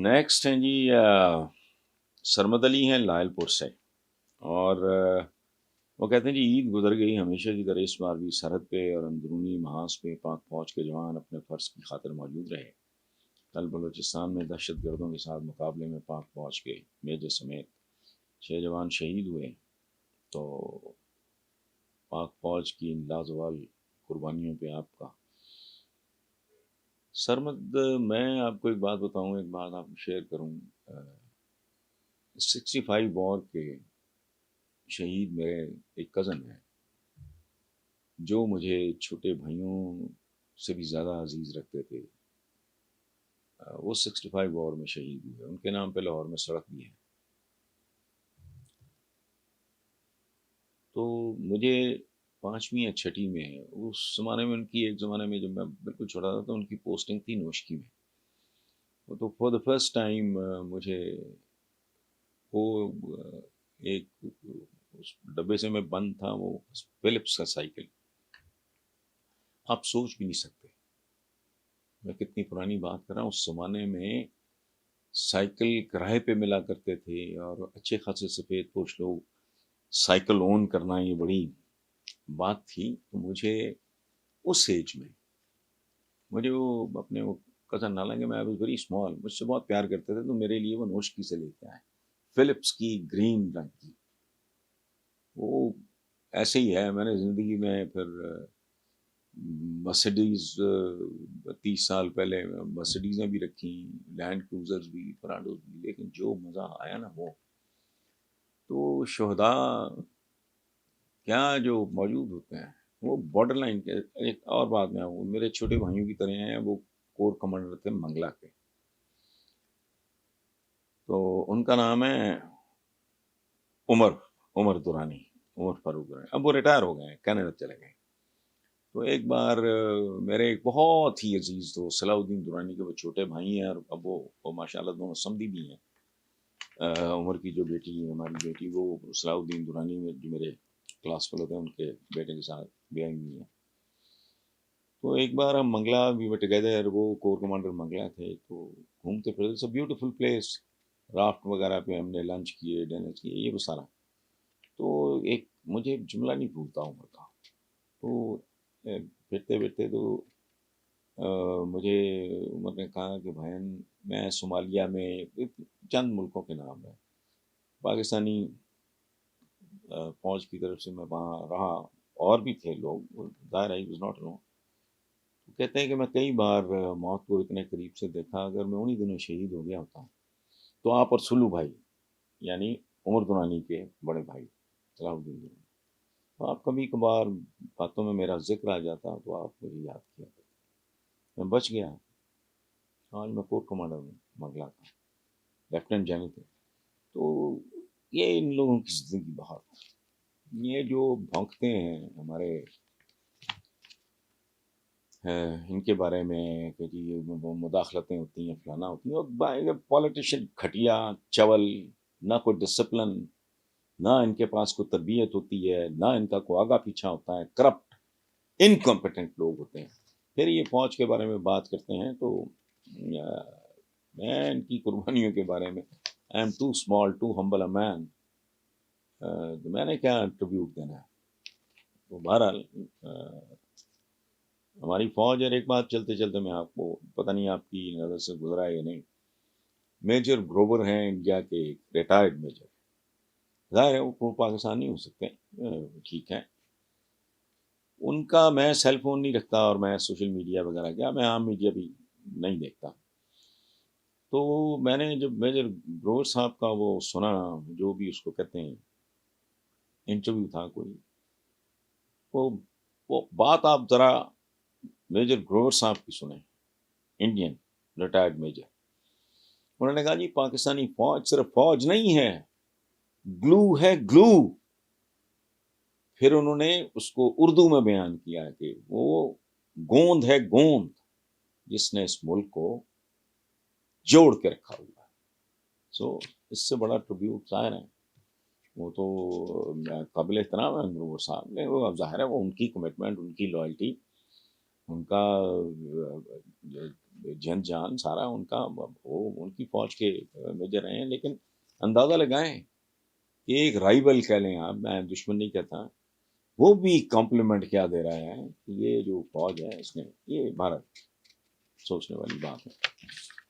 Next ہیں جی سرمد علی ہیں loyal پور سے، اور وہ کہتے ہیں جی عید گزر گئی ہمیشہ کی طرح اس بار بھی سرحد پہ اور اندرونی محاذ پہ پاک فوج کے جوان اپنے فرض کی خاطر موجود رہے۔ کل بلوچستان میں دہشت گردوں کے ساتھ مقابلے میں پاک فوج کے میجر سمیت 6 جوان شہید ہوئے، تو پاک فوج کی ان لازوال قربانیوں پہ آپ کا سرمد، میں آپ کو ایک بات بتاؤں، ایک بات آپ کو شیئر کروں۔ 65 وار کے شہید میرے ایک کزن ہیں جو مجھے چھوٹے بھائیوں سے بھی زیادہ عزیز رکھتے تھے، وہ 65 وار میں شہید ہوئے۔ ان کے نام پہ لاہور میں سڑک بھی ہے۔ تو مجھے 5ویں یا 6ٹھی میں اس زمانے میں ان کی، ایک زمانے میں جب میں بالکل چھوٹا تھا تو ان کی پوسٹنگ تھی نوشکی میں۔ تو فار دا فرسٹ ٹائم مجھے وہ ایک اس ڈبے سے میں بند تھا، وہ فلپس کا سائیکل، آپ سوچ بھی نہیں سکتے میں کتنی پرانی بات کر رہا ہوں۔ اس زمانے میں سائیکل کرائے پہ ملا کرتے تھے اور اچھے خاصے سفید پوش لوگ سائیکل اون کرنا یہ بڑی بات تھی۔ تو مجھے اس ایج میں مجھے وہ اپنے وہ کزن، حالانکہ میں واز ویری اسمال، مجھ سے بہت پیار کرتے تھے، تو میرے لیے وہ نوشکی سے لے کے آئے، فلپس کی گرین رنگ کی۔ وہ ایسے ہی ہے، میں نے زندگی میں پھر مرسیڈیز 30 سال پہلے مرسیڈیزیں بھی رکھیں، لینڈ کروزرز بھی، پراڈوز بھی، لیکن جو مزہ آیا نا وہ تو شہداء کیا جو موجود ہوتے ہیں وہ بارڈر لائن کے۔ ایک اور بات میں وہ میرے چھوٹے بھائیوں کی طرح ہیں، وہ کور کمانڈر تھے منگلا کے، تو ان کا نام ہے عمر دورانی، عمر فاروق دورانی۔ اب وہ ریٹائر ہو گئے ہیں، کینیڈا چلے گئے۔ تو ایک بار میرے ایک بہت ہی عزیز دوست صلاح الدین دورانی کے وہ چھوٹے بھائی ہیں، اور اب وہ ماشاء اللہ دونوں سمدھی بھی ہیں۔ عمر کی جو بیٹی ہے، ہماری بیٹی، وہ صلاح الدین دورانی میں جو میرے کلاس فیلو تھے، ان کے بیٹے کے ساتھ بیائی ہوئی ہیں۔ تو ایک بار ہم منگلا بھی وے ٹوگیدر، وہ کور کمانڈر منگلا تھے، تو گھومتے پھرتے، it's a beautiful place, raft وغیرہ پہ ہم نے لنچ کیے، ڈنر کیے، یہ وہ سارا۔ تو ایک مجھے جملہ نہیں بھولتا عمر کا، تو پھرتے پھرتے تو مجھے عمر نے کہا کہ بہن، میں صومالیہ میں، چند ملکوں کے نام ہے، پاکستانی فوج کی طرف سے میں وہاں رہا، اور بھی تھے لوگ، ظاہر ہے واز ناٹ alone۔ کہتے ہیں کہ میں کئی بار موت کو اتنے قریب سے دیکھا، اگر میں انہی دنوں شہید ہو گیا ہوتا تو آپ اور سلو بھائی، یعنی عمر دورانی کے بڑے بھائی صلاح الدین دورانی، تو آپ کبھی کبھار باتوں میں میرا ذکر آ جاتا تو آپ مجھے یاد کیا کرتے۔ میں بچ گیا، آج میں کور کمانڈر ہوں منگلا کا، لیفٹیننٹ جنرل تھے۔ تو یہ ان لوگوں کی زندگی بہت، یہ جو بھونکتے ہیں ہمارے ان کے بارے میں کہ جی وہ مداخلتیں ہوتی ہیں، فلانا ہوتی ہیں، پالیٹیشین گھٹیا چول، نہ کوئی ڈسپلن، نہ ان کے پاس کوئی تربیت ہوتی ہے، نہ ان کا کوئی آگا پیچھا ہوتا ہے، کرپٹ انکمپیٹنٹ لوگ ہوتے ہیں۔ پھر یہ فوج کے بارے میں بات کرتے ہیں تو میں ان کی قربانیوں کے بارے میں I am too small too humble a man, میں نے کیا ٹریبیوٹ دینا ہے۔ تو بہرحال ہماری فوج، اور ایک بات چلتے چلتے میں آپ کو، پتہ نہیں آپ کی نظر سے گزرا ہے یا نہیں، میجر گروور ہیں انڈیا کے، ریٹائرڈ میجر، ظاہر ہے وہ پاکستانی ہو سکتے ہیں، ٹھیک ہے۔ ان کا میں سیل فون نہیں رکھتا، اور میں سوشل میڈیا وغیرہ کیا، میں عام میڈیا بھی نہیں دیکھتا۔ تو میں نے جب میجر گروور صاحب کا وہ سنا، جو بھی اس کو کہتے ہیں انٹرویو تھا کوئی، وہ بات آپ ذرا میجر گروور صاحب کی سنیں، انڈین ریٹائرڈ میجر۔ انہوں نے کہا جی پاکستانی فوج صرف فوج نہیں ہے، گلو ہے، گلو۔ پھر انہوں نے اس کو اردو میں بیان کیا کہ وہ گوند ہے، گوند، جس نے اس ملک کو جوڑ کے رکھا ہوا ہے۔ سو اس سے بڑا ٹریبیوٹ ظاہر ہے، وہ تو قابل احترام ہے گروور صاحب نے، وہ ظاہر ہے وہ ان کی کمٹمنٹ، ان کی لائلٹی، ان کا جن جان سارا ان کا، وہ ان کی فوج کے میجر رہے ہیں، لیکن اندازہ لگائیں کہ ایک رائیول کہہ لیں آپ، میں دشمن نہیں کہتا، وہ بھی کمپلیمنٹ کیا دے رہا ہے کہ یہ جو فوج ہے اس نے، یہ بھارت، سوچنے والی بات ہے.